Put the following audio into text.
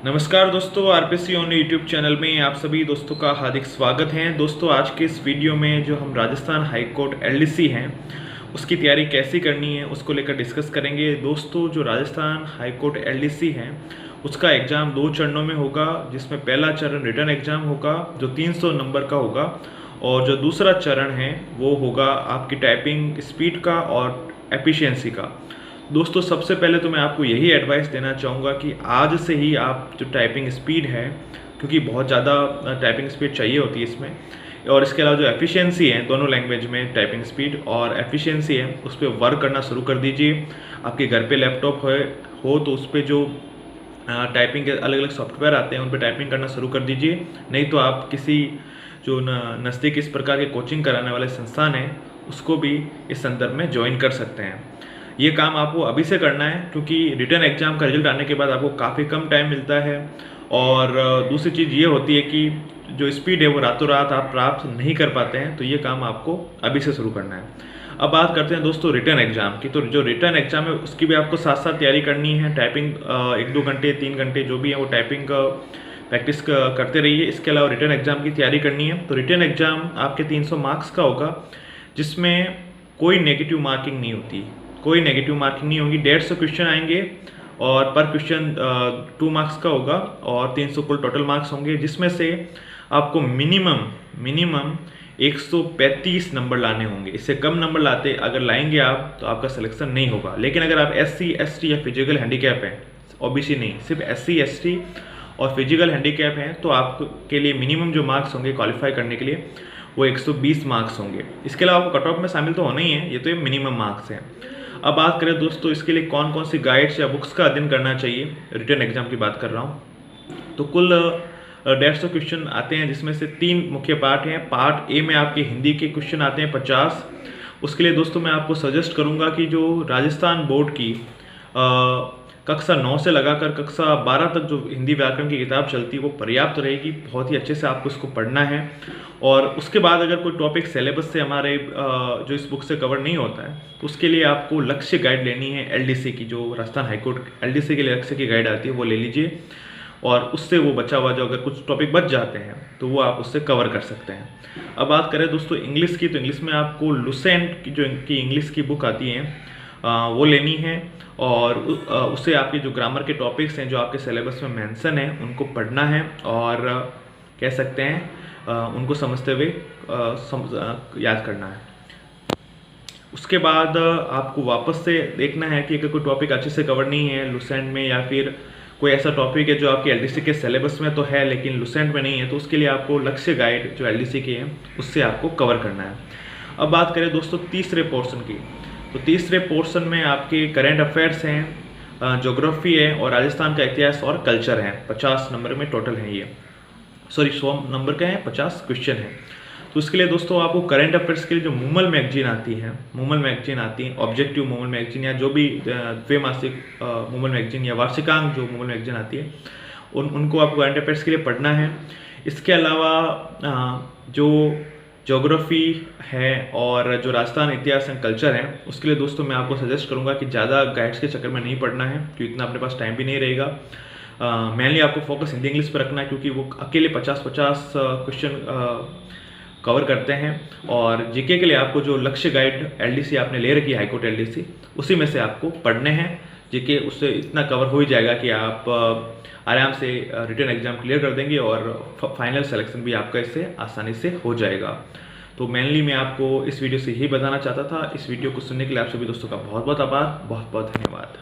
नमस्कार दोस्तों, RPC on YouTube channel में आप सभी दोस्तों का हार्दिक स्वागत है। दोस्तों, आज के इस वीडियो में जो हम राजस्थान हाई कोर्ट एलडीसी हैं उसकी तैयारी कैसी करनी है उसको लेकर डिस्कस करेंगे। दोस्तों, जो राजस्थान हाई कोर्ट एलडीसी है उसका एग्ज़ाम 2 चरणों में होगा, जिसमें पहला चरण रिटन एग्ज़ाम होगा जो 300 नंबर का होगा, और जो दूसरा चरण है वो होगा आपकी टाइपिंग स्पीड का और एफिशिएंसी का। दोस्तों, सबसे पहले तो मैं आपको यही एडवाइस देना चाहूँगा कि आज से ही आप जो टाइपिंग स्पीड है, क्योंकि बहुत ज़्यादा टाइपिंग स्पीड चाहिए होती है इसमें, और इसके अलावा जो एफिशिएंसी है दोनों लैंग्वेज में टाइपिंग स्पीड और एफिशिएंसी है उस पर वर्क करना शुरू कर दीजिए। आपके घर पे लैपटॉप हो तो उस पर जो टाइपिंग के अलग अलग सॉफ्टवेयर आते हैं उन पर टाइपिंग करना शुरू कर दीजिए। नहीं तो आप किसी जो नज़दीक इस प्रकार के कोचिंग कराने वाले संस्थान हैं उसको भी इस संदर्भ में ज्वाइन कर सकते हैं। ये काम आपको अभी से करना है, क्योंकि रिटन एग्ज़ाम का रिजल्ट आने के बाद आपको काफ़ी कम टाइम मिलता है। और दूसरी चीज़ ये होती है कि जो स्पीड है वो रातों रात आप प्राप्त नहीं कर पाते हैं, तो ये काम आपको अभी से शुरू करना है। अब बात करते हैं दोस्तों रिटन एग्ज़ाम की। तो जो रिटन एग्ज़ाम है उसकी भी आपको साथ साथ तैयारी करनी है। टाइपिंग 1-2 घंटे 3 घंटे जो भी है वो टाइपिंग प्रैक्टिस करते रहिए। इसके अलावा रिटन एग्ज़ाम की तैयारी करनी है। तो रिटन एग्ज़ाम आपके 300 मार्क्स का होगा, जिसमें कोई नेगेटिव मार्किंग नहीं होती, कोई नेगेटिव मार्किंग नहीं होगी। 150 क्वेश्चन आएंगे और पर क्वेश्चन 2 मार्क्स का होगा और 300 कुल टोटल मार्क्स होंगे, जिसमें से आपको मिनिमम 135 नंबर लाने होंगे। इससे कम नंबर अगर लाएंगे आप तो आपका सिलेक्शन नहीं होगा। लेकिन अगर आप SC ST या फिजिकल हैंडीकैप हैं, OBC नहीं, सिर्फ SC ST और फिजिकल हैंडीकैप हैं, तो आपके लिए मिनिमम जो मार्क्स होंगे क्वालिफाई करने के लिए वो 120 मार्क्स होंगे। इसके अलावा आपको कट ऑफ में शामिल तो होना ही है, ये तो ये मिनिमम मार्क्स हैं। अब बात करें दोस्तों इसके लिए कौन कौन सी गाइड्स या बुक्स का अध्ययन करना चाहिए, रिटन एग्जाम की बात कर रहा हूँ। तो कुल 150 क्वेश्चन आते हैं, जिसमें से 3 मुख्य पार्ट हैं। पार्ट ए में आपके हिंदी के क्वेश्चन आते हैं 50। उसके लिए दोस्तों मैं आपको सजेस्ट करूँगा कि जो राजस्थान बोर्ड की कक्षा 9 से लगाकर कक्षा 12 तक जो हिंदी व्याकरण की किताब चलती है वो पर्याप्त रहेगी। बहुत ही अच्छे से आपको इसको पढ़ना है। और उसके बाद अगर कोई टॉपिक सिलेबस से हमारे जो इस बुक से कवर नहीं होता है तो उसके लिए आपको लक्ष्य गाइड लेनी है एलडीसी की। जो राजस्थान हाईकोर्ट एलडीसी के लिए लक्ष्य की गाइड आती है वो ले लीजिए, और उससे वो बचा हुआ जो अगर कुछ टॉपिक बच जाते हैं तो वो आप उससे कवर कर सकते हैं। अब बात करें दोस्तों इंग्लिश की, तो इंग्लिश में आपको लुसेंट की जो इनकी इंग्लिश की बुक आती है वो लेनी है, और उससे आपके जो ग्रामर के टॉपिक्स हैं जो आपके सिलेबस में मेंशन है उनको पढ़ना है, और कह सकते हैं उनको समझते हुए याद करना है। उसके बाद आपको वापस से देखना है कि अगर कोई टॉपिक अच्छे से कवर नहीं है लुसेंट में, या फिर कोई ऐसा टॉपिक है जो आपके एलडीसी के सिलेबस में तो है लेकिन लुसेंट में नहीं है, तो उसके लिए आपको लक्ष्य गाइड जो एलडीसी की है उससे आपको कवर करना है। अब बात करें दोस्तों तीसरे पोर्शन की, तो तीसरे पोर्शन में आपके करेंट अफेयर्स हैं, ज्योग्राफी है, और राजस्थान का इतिहास और कल्चर है। 50 नंबर में टोटल हैं ये, 100 नंबर का है, 50 क्वेश्चन है। तो उसके लिए दोस्तों आपको करेंट अफेयर्स के लिए जो मूमल मैगजीन आती है, ऑब्जेक्टिव मूमल मैगजीन, या जो भी द्विमासिक मूमल मैगजीन या वार्षिकांक जो मूमल मैगजीन आती है उनको आपको करेंट अफेयर्स के लिए पढ़ना है। इसके अलावा जो ज्योग्राफी है और जो राजस्थान इतिहास एंड कल्चर है उसके लिए दोस्तों मैं आपको सजेस्ट करूंगा कि ज़्यादा गाइड्स के चक्कर में नहीं पढ़ना है, क्योंकि इतना अपने पास टाइम भी नहीं रहेगा। मेनली आपको फोकस हिंदी इंग्लिश पर रखना है, क्योंकि वो अकेले 50-50 क्वेश्चन कवर करते हैं। और जीके के लिए आपको जो लक्ष्य गाइड एलडीसी आपने ले रखी है हाईकोर्ट एलडीसी, उसी में से आपको पढ़ने हैं जीके। उससे इतना कवर हो ही जाएगा कि आप आराम से रिटन एग्जाम क्लियर कर देंगे और फाइनल सिलेक्शन भी आपका इससे आसानी से हो जाएगा। तो मेनली मैं आपको इस वीडियो से यही बताना चाहता था। इस वीडियो को सुनने के लिए आप सभी दोस्तों का बहुत बहुत आभार, बहुत बहुत धन्यवाद।